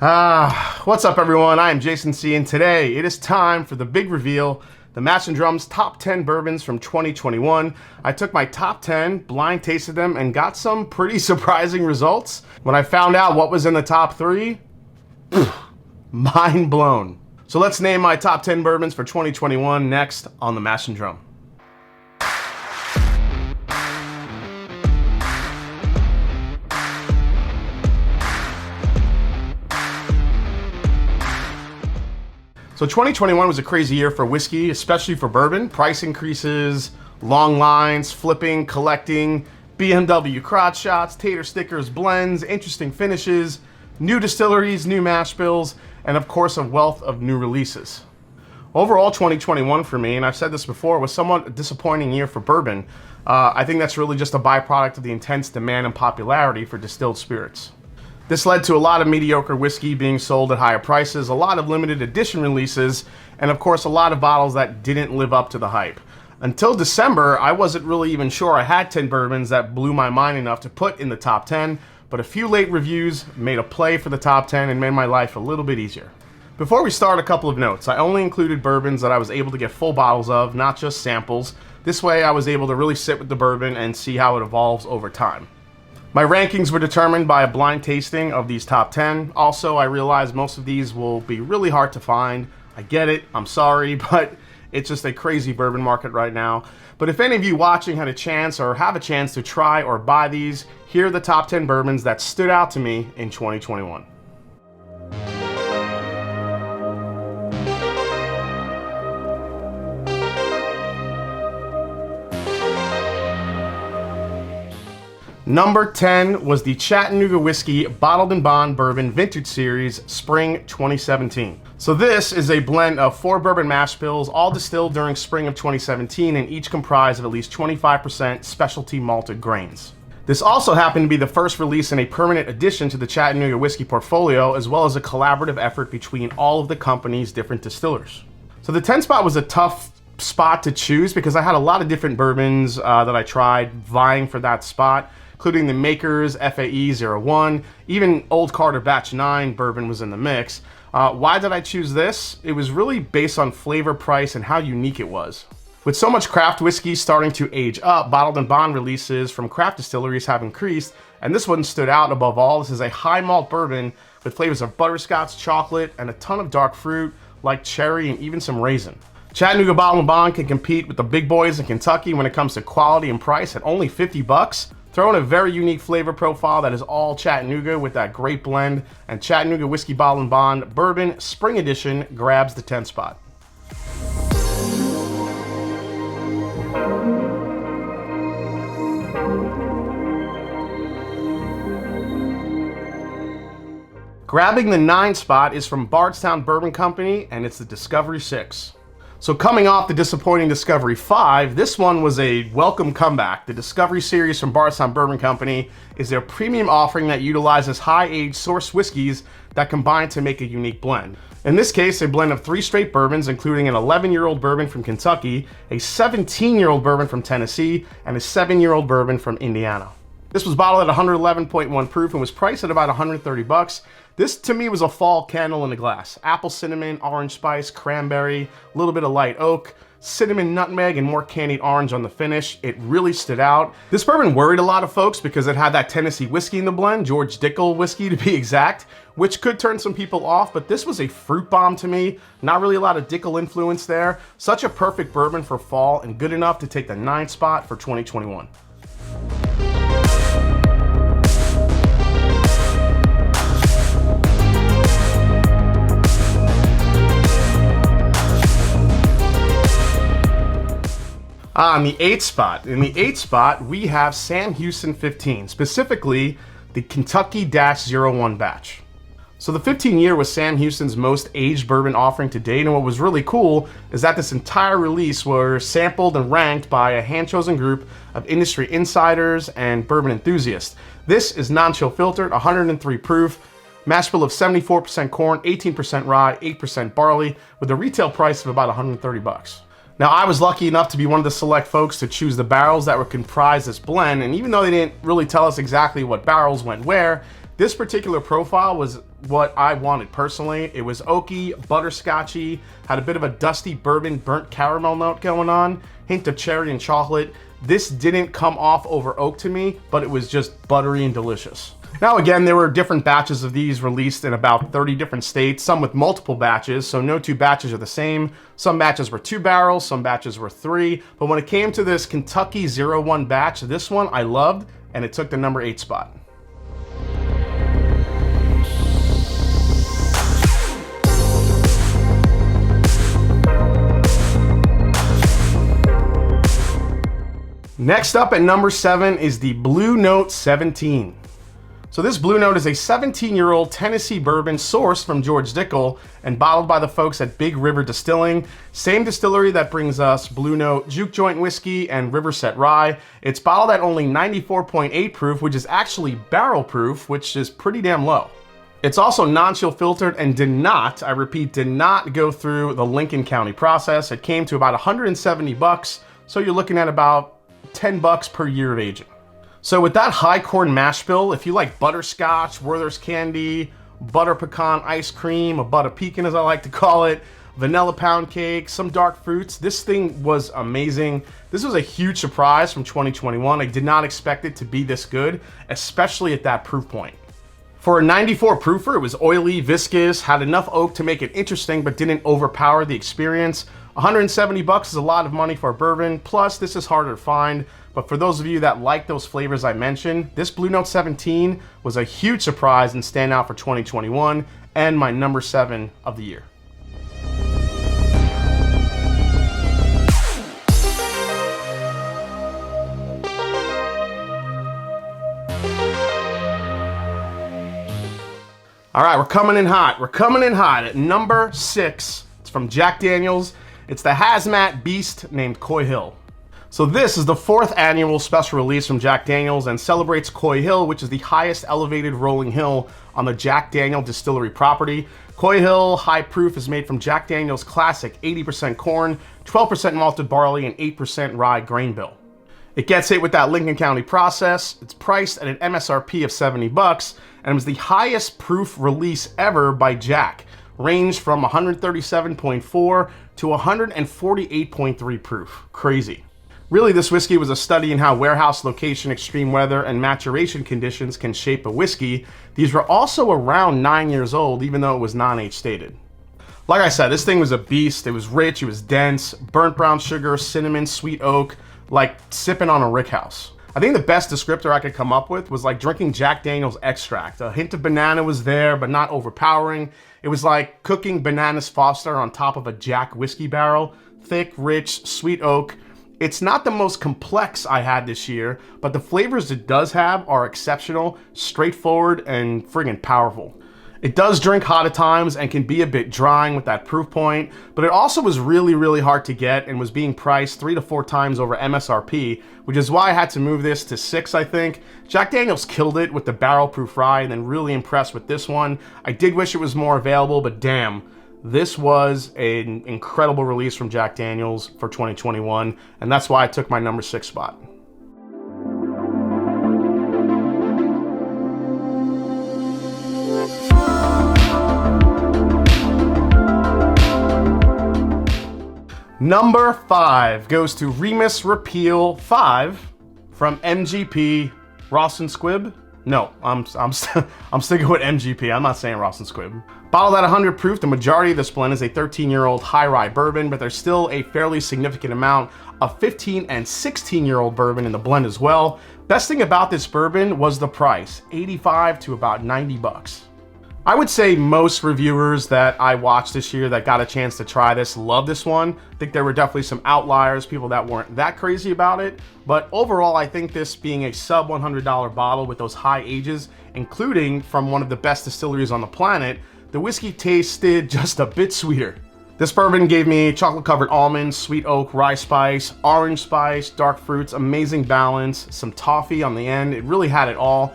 What's up everyone? I am Jason C, and today it is time for the big reveal, the Mash and Drum's top 10 bourbons from 2021. I took my top 10, blind tasted them, and got some pretty surprising results. When I found out what was in the top 3, mind blown. So let's name my top 10 bourbons for 2021 next on the Mash and Drum. So 2021 was a crazy year for whiskey, especially for bourbon. Price increases, long lines, flipping, collecting, BMW crotch shots, tater stickers, blends, interesting finishes, new distilleries, new mash bills, and of course a wealth of new releases. Overall, 2021 for me, and I've said this before, was somewhat a disappointing year for bourbon. I think that's really just a byproduct of the intense demand and popularity for distilled spirits. This led to a lot of mediocre whiskey being sold at higher prices, a lot of limited edition releases, and of course a lot of bottles that didn't live up to the hype. Until December, I wasn't really even sure I had 10 bourbons that blew my mind enough to put in the top 10, but a few late reviews made a play for the top 10 and made my life a little bit easier. Before we start, a couple of notes. I only included bourbons that I was able to get full bottles of, not just samples. This way I was able to really sit with the bourbon and see how it evolves over time. My rankings were determined by a blind tasting of these top 10. Also, I realize most of these will be really hard to find. I get it, I'm sorry, but it's just a crazy bourbon market right now. But if any of you watching had a chance or have a chance to try or buy these, here are the top 10 bourbons that stood out to me in 2021. Number 10 was the Chattanooga Whiskey Bottled and Bond Bourbon Vintage Series Spring 2017. So this is a blend of 4 bourbon mash bills, all distilled during spring of 2017 and each comprised of at least 25% specialty malted grains. This also happened to be the first release in a permanent addition to the Chattanooga Whiskey portfolio, as well as a collaborative effort between all of the company's different distillers. So the 10 spot was a tough spot to choose because I had a lot of different bourbons that I tried vying for that spot, including the Makers FAE 01, even Old Carter Batch 9 bourbon was in the mix. Why did I choose this? It was really based on flavor, price, and how unique it was. With so much craft whiskey starting to age up, bottled and bond releases from craft distilleries have increased, and this one stood out above all. This is a high malt bourbon with flavors of butterscotch, chocolate, and a ton of dark fruit like cherry and even some raisin. Chattanooga Bottled and Bond can compete with the big boys in Kentucky when it comes to quality and price at only $50. Throw in a very unique flavor profile that is all Chattanooga with that great blend, and Chattanooga Whiskey Bottled and Bond Bourbon Spring Edition grabs the 10 spot. Grabbing the 9 spot is from Bardstown Bourbon Company, and it's the Discovery 6. So coming off the disappointing Discovery 5, this one was a welcome comeback. The Discovery series from Bardstown Bourbon Company is their premium offering that utilizes high-aged source whiskeys that combine to make a unique blend. In this case, a blend of 3 straight bourbons, including an 11-year-old bourbon from Kentucky, a 17-year-old bourbon from Tennessee, and a 7-year-old bourbon from Indiana. This was bottled at 111.1 proof and was priced at about $130. This, to me, was a fall candle in a glass. Apple cinnamon, orange spice, cranberry, a little bit of light oak, cinnamon nutmeg, and more candied orange on the finish. It really stood out. This bourbon worried a lot of folks because it had that Tennessee whiskey in the blend, George Dickel whiskey to be exact, which could turn some people off, but this was a fruit bomb to me. Not really a lot of Dickel influence there. Such a perfect bourbon for fall and good enough to take the 9 spot for 2021. On the 8th spot. In the 8th spot, we have Sam Houston 15, specifically the Kentucky-01 batch. So the 15 year was Sam Houston's most aged bourbon offering to date, and what was really cool is that this entire release was sampled and ranked by a hand-chosen group of industry insiders and bourbon enthusiasts. This is non-chill filtered, 103 proof, mash bill of 74% corn, 18% rye, 8% barley, with a retail price of about $130. Now, I was lucky enough to be one of the select folks to choose the barrels that were comprised this blend, and even though they didn't really tell us exactly what barrels went where, This particular profile was what I wanted personally. It was oaky, butterscotchy, had a bit of a dusty bourbon burnt caramel note going on, hint of cherry and chocolate. This didn't come off over oak to me, but it was just buttery and delicious. Now again, there were different batches of these released in about 30 different states, some with multiple batches, so no two batches are the same. Some batches were 2 barrels, some batches were 3, but when it came to this Kentucky 01 batch, this one I loved, and it took the number 8 spot. Next up at number 7 is the Blue Note 17. So this Blue Note is a 17-year-old Tennessee bourbon sourced from George Dickel and bottled by the folks at Big River Distilling. Same distillery that brings us Blue Note Juke Joint Whiskey and Riverset Rye. It's bottled at only 94.8 proof, which is actually barrel proof, which is pretty damn low. It's also non-chill filtered and did not, I repeat, did not go through the Lincoln County process. It came to about 170 bucks, so you're looking at about 10 bucks per year of aging. So with that high corn mash bill, if you like butterscotch, Werther's candy, butter pecan ice cream, a butter pecan as I like to call it, vanilla pound cake, some dark fruits, this thing was amazing. This was a huge surprise from 2021. I did not expect it to be this good, especially at that proof point. For a 94 proofer, it was oily, viscous, had enough oak to make it interesting, but didn't overpower the experience. 170 bucks is a lot of money for a bourbon, plus this is harder to find. But for those of you that like those flavors I mentioned, this Blue Note 17 was a huge surprise and standout for 2021 and my number 7 of the year. All right, we're coming in hot. We're coming in hot at number 6. It's from Jack Daniel's. It's the hazmat beast named Cody Hill. So this is the 4th annual special release from Jack Daniel's and celebrates Cody Hill, which is the highest elevated rolling hill on the Jack Daniel distillery property. Cody Hill High Proof is made from Jack Daniel's classic 80% corn, 12% malted barley, and 8% rye grain bill. It gets hit with that Lincoln County process. It's priced at an MSRP of 70 bucks and was the highest proof release ever by Jack. Ranged from 137.4 to 148.3 proof. Crazy. Really, this whiskey was a study in how warehouse location, extreme weather, and maturation conditions can shape a whiskey. These were also around 9 years old, even though it was non-age stated. Like I said, this thing was a beast. It was rich, it was dense, burnt brown sugar, cinnamon, sweet oak, like sipping on a rickhouse. I think the best descriptor I could come up with was like drinking Jack Daniel's extract. A hint of banana was there, but not overpowering. It was like cooking bananas Foster on top of a Jack whiskey barrel. Thick, rich, sweet oak. It's not the most complex I had this year, but the flavors it does have are exceptional, straightforward, and friggin' powerful. It does drink hot at times and can be a bit drying with that proof point, but it also was really, really hard to get and was being priced 3 to 4 times over MSRP, which is why I had to move this to 6, I think. Jack Daniel's killed it with the barrel proof rye and then really impressed with this one. I did wish it was more available, but damn, this was an incredible release from Jack Daniel's for 2021, and that's why I took my number 6 spot. Number 5 goes to Remus Repeal 5 from MGP Rawson Squibb. No, I'm sticking with MGP. I'm not saying Rawson Squibb. Bottled at 100 proof, the majority of this blend is a 13-year-old high rye bourbon, but there's still a fairly significant amount of 15 and 16-year-old bourbon in the blend as well. Best thing about this bourbon was the price, 85 to about 90 bucks. I would say most reviewers that I watched this year that got a chance to try this love this one. I think there were definitely some outliers, people that weren't that crazy about it. But overall, I think this being a sub $100 bottle with those high ages, including from one of the best distilleries on the planet, the whiskey tasted just a bit sweeter. This bourbon gave me chocolate-covered almonds, sweet oak, rye spice, orange spice, dark fruits, amazing balance, some toffee on the end. It really had it all.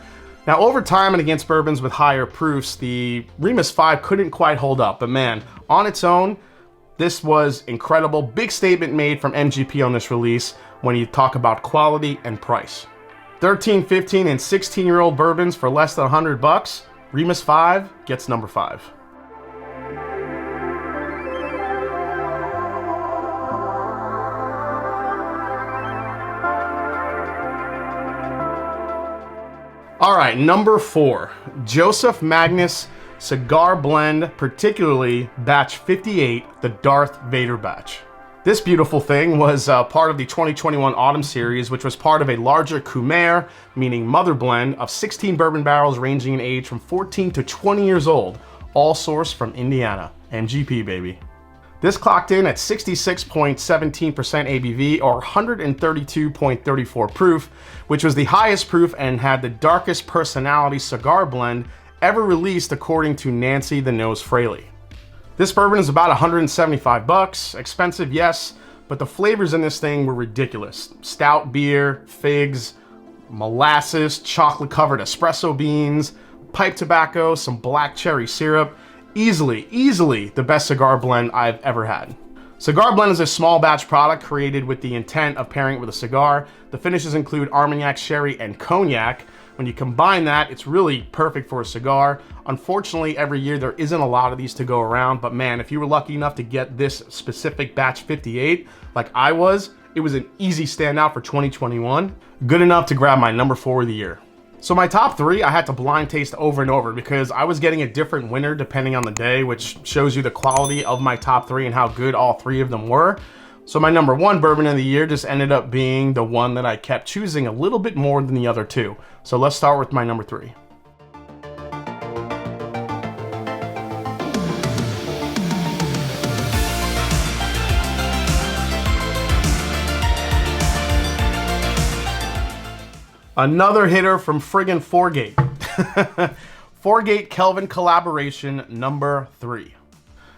Now, over time and against bourbons with higher proofs, the Remus 5 couldn't quite hold up. But man, on its own, this was incredible. Big statement made from MGP on this release when you talk about quality and price. 13, 15, and 16-year-old bourbons for less than $100. Remus 5 gets number 5. All right, number 4, Joseph Magnis Cigar Blend, particularly batch 58, the Darth Vader batch. This beautiful thing was part of the 2021 Autumn Series, which was part of a larger Coumer, meaning mother blend, of 16 bourbon barrels ranging in age from 14 to 20 years old, all sourced from Indiana. MGP, baby. This clocked in at 66.17% ABV or 132.34 proof, which was the highest proof and had the darkest personality cigar blend ever released according to Nancy the Nose Fraley. This bourbon is about $175. Expensive, yes, but the flavors in this thing were ridiculous. Stout beer, figs, molasses, chocolate-covered espresso beans, pipe tobacco, some black cherry syrup. Easily the best cigar blend I've ever had. Cigar Blend is a small batch product created with the intent of pairing it with a cigar. The finishes include Armagnac, sherry, and cognac. When you combine that, it's really perfect for a cigar. Unfortunately, every year there isn't a lot of these to go around, but man, if you were lucky enough to get this specific batch 58, like I was, it was an easy standout for 2021. Good enough to grab my number 4 of the year. So my top 3, I had to blind taste over and over because I was getting a different winner depending on the day, which shows you the quality of my top 3 and how good all 3 of them were. So my number 1 bourbon of the year just ended up being the one that I kept choosing a little bit more than the other 2. So let's start with my number 3. Another hitter from friggin' Foregate. Foregate Kelvin Collaboration number 3.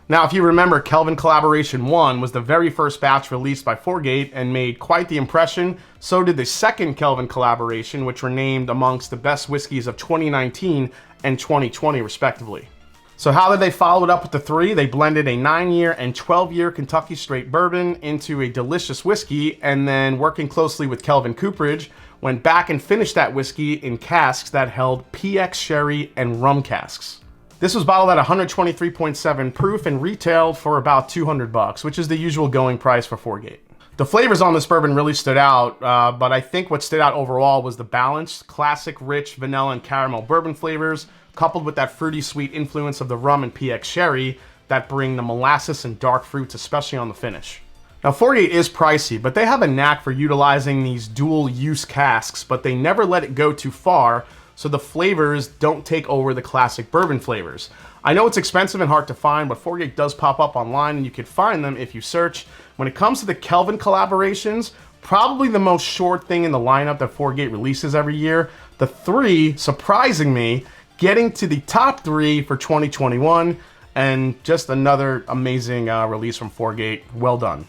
Now, if you remember, Kelvin Collaboration 1 was the very first batch released by Foregate and made quite the impression. So did the second Kelvin Collaboration, which were named amongst the best whiskeys of 2019 and 2020, respectively. So how did they follow it up with the 3? They blended a 9-year and 12-year Kentucky straight bourbon into a delicious whiskey, and then working closely with Kelvin Cooperage, went back and finished that whiskey in casks that held PX sherry and rum casks. This was bottled at 123.7 proof and retailed for about $200, which is the usual going price for Foregate. The flavors on this bourbon really stood out, but I think what stood out overall was the balanced, classic rich vanilla and caramel bourbon flavors, coupled with that fruity sweet influence of the rum and PX sherry that bring the molasses and dark fruits, especially on the finish. Now, Foregate is pricey, but they have a knack for utilizing these dual-use casks, but they never let it go too far, so the flavors don't take over the classic bourbon flavors. I know it's expensive and hard to find, but Foregate does pop up online, and you can find them if you search. When it comes to the Kelvin collaborations, probably the most short thing in the lineup that Foregate releases every year. The 3, surprising me, getting to the top 3 for 2021, and just another amazing release from Foregate. Well done.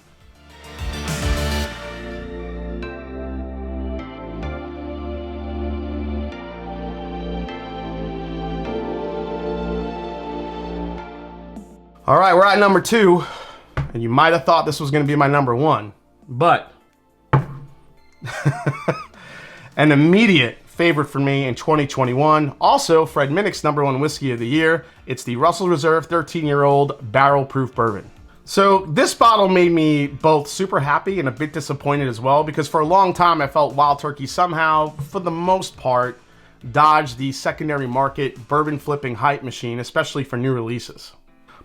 All right, we're at number 2, and you might have thought this was going to be my number 1, but an immediate favorite for me in 2021. Also, Fred Minnick's number 1 whiskey of the year. It's the Russell Reserve 13-year-old barrel proof bourbon. So this bottle made me both super happy and a bit disappointed as well, because for a long time I felt Wild Turkey somehow, for the most part, dodged the secondary market bourbon flipping hype machine, especially for new releases.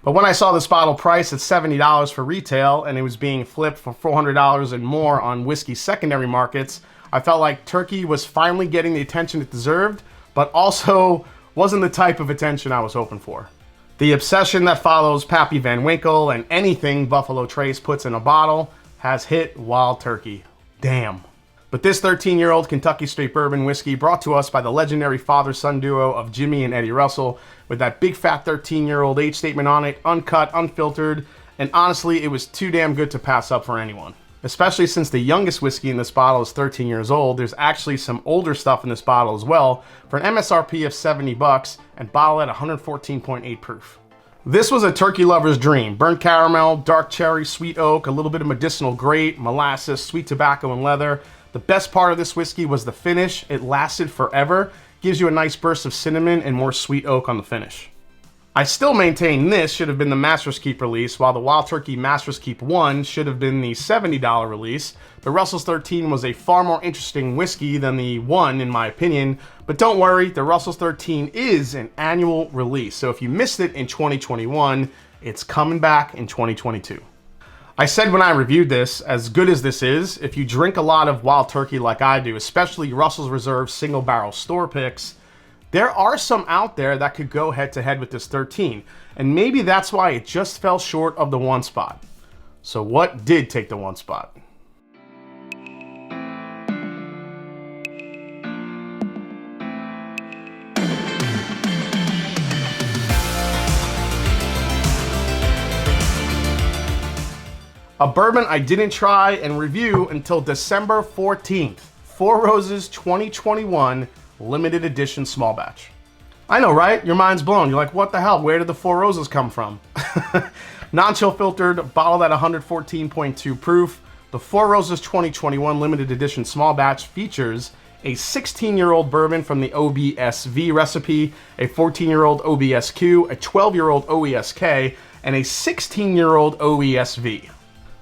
But when I saw this bottle priced at $70 for retail and it was being flipped for $400 and more on whiskey secondary markets, I felt like Turkey was finally getting the attention it deserved, but also wasn't the type of attention I was hoping for. The obsession that follows Pappy Van Winkle and anything Buffalo Trace puts in a bottle has hit Wild Turkey. Damn. But this 13-year-old Kentucky straight bourbon whiskey, brought to us by the legendary father-son duo of Jimmy and Eddie Russell, with that big fat 13-year-old age statement on it, uncut, unfiltered, and honestly, it was too damn good to pass up for anyone. Especially since the youngest whiskey in this bottle is 13 years old, there's actually some older stuff in this bottle as well, for an MSRP of $70 and bottled at 114.8 proof. This was a turkey lover's dream. Burnt caramel, dark cherry, sweet oak, a little bit of medicinal grape, molasses, sweet tobacco, and leather. The best part of this whiskey was the finish. It lasted forever, gives you a nice burst of cinnamon and more sweet oak on the finish. I still maintain this should have been the Master's Keep release, while the Wild Turkey Master's Keep 1 should have been the $70 release. The Russell's 13 was a far more interesting whiskey than the 1 in my opinion, but don't worry, the Russell's 13 is an annual release, so if you missed it in 2021, it's coming back in 2022. I said when I reviewed this, as good as this is, if you drink a lot of Wild Turkey like I do, especially Russell's Reserve single barrel store picks, there are some out there that could go head to head with this 13, and maybe that's why it just fell short of the 1 spot. So what did take the 1 spot? A bourbon I didn't try and review until December 14th. Four Roses 2021 limited edition small batch. I know, right? Your mind's blown. You're like, what the hell? Where did the Four Roses come from? Non-chill filtered, bottled at 114.2 proof. The Four Roses 2021 limited edition small batch features a 16-year-old bourbon from the OBSV recipe, a 14-year-old OBSQ, a 12-year-old OESK, and a 16-year-old OESV.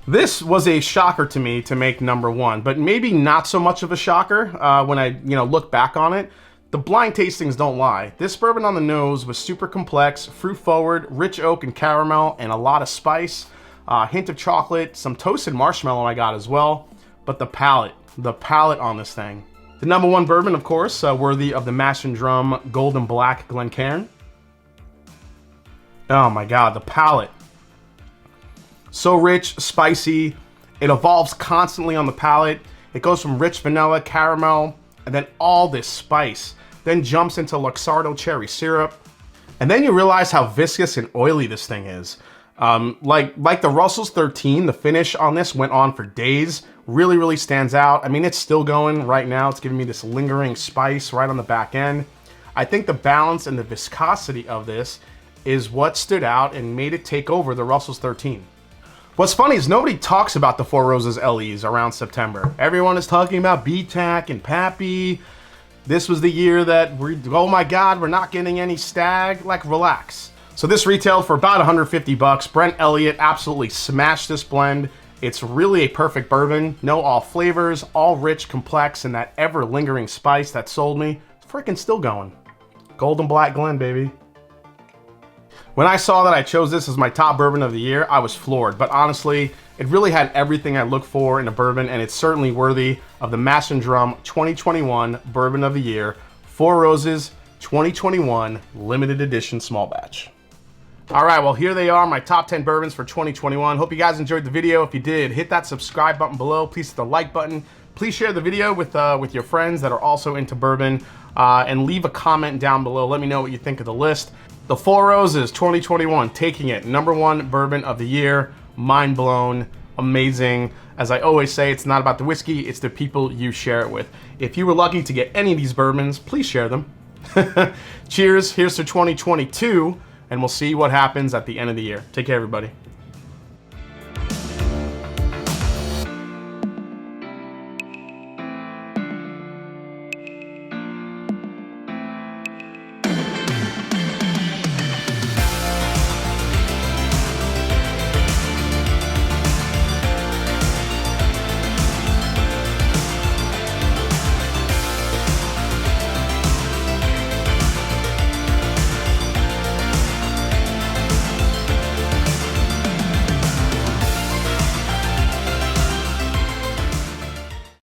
This was a shocker to me to make number 1, but maybe not so much of a shocker when I look back on it. The blind tastings don't lie. This bourbon on the nose was super complex, fruit forward, rich oak and caramel, and a lot of spice. A hint of chocolate, some toasted marshmallow I got as well. But the palate on this thing. The number 1 bourbon, of course, worthy of the Mash and Drum Golden Black Glencairn. Oh my God, the palate. So rich, spicy, it evolves constantly on the palate. It goes from rich vanilla, caramel, and then all this spice. Then jumps into Luxardo cherry syrup. And then you realize how viscous and oily this thing is. Like the Russell's 13, the finish on this went on for days. Really, really stands out. I mean, it's still going right now. It's giving me this lingering spice right on the back end. I think the balance and the viscosity of this is what stood out and made it take over the Russell's 13. What's funny is nobody talks about the Four Roses LEs around September. Everyone is talking about BTAC and Pappy. This was the year that oh my God, we're not getting any Stag. Like, relax. So this retailed for about 150 bucks. Brent Elliott absolutely smashed this blend. It's really a perfect bourbon. No off flavors, all rich, complex, and that ever lingering spice that sold me. It's freaking still going. Golden Black Glen, baby. When I saw that I chose this as my top bourbon of the year, I was floored. But honestly, it really had everything I look for in a bourbon, and it's certainly worthy of the Mash and Drum 2021 Bourbon of the Year, Four Roses 2021 Limited Edition Small Batch. All right, well, here they are, my top 10 bourbons for 2021. Hope you guys enjoyed the video. If you did, hit that subscribe button below. Please hit the like button. Please share the video with your friends that are also into bourbon, and leave a comment down below. Let me know what you think of the list. The Four Roses 2021, taking it, number 1 bourbon of the year. Mind blown, amazing. As I always say, it's not about the whiskey, it's the people you share it with. If you were lucky to get any of these bourbons, please share them. Cheers, here's to 2022, and we'll see what happens at the end of the year. Take care, everybody.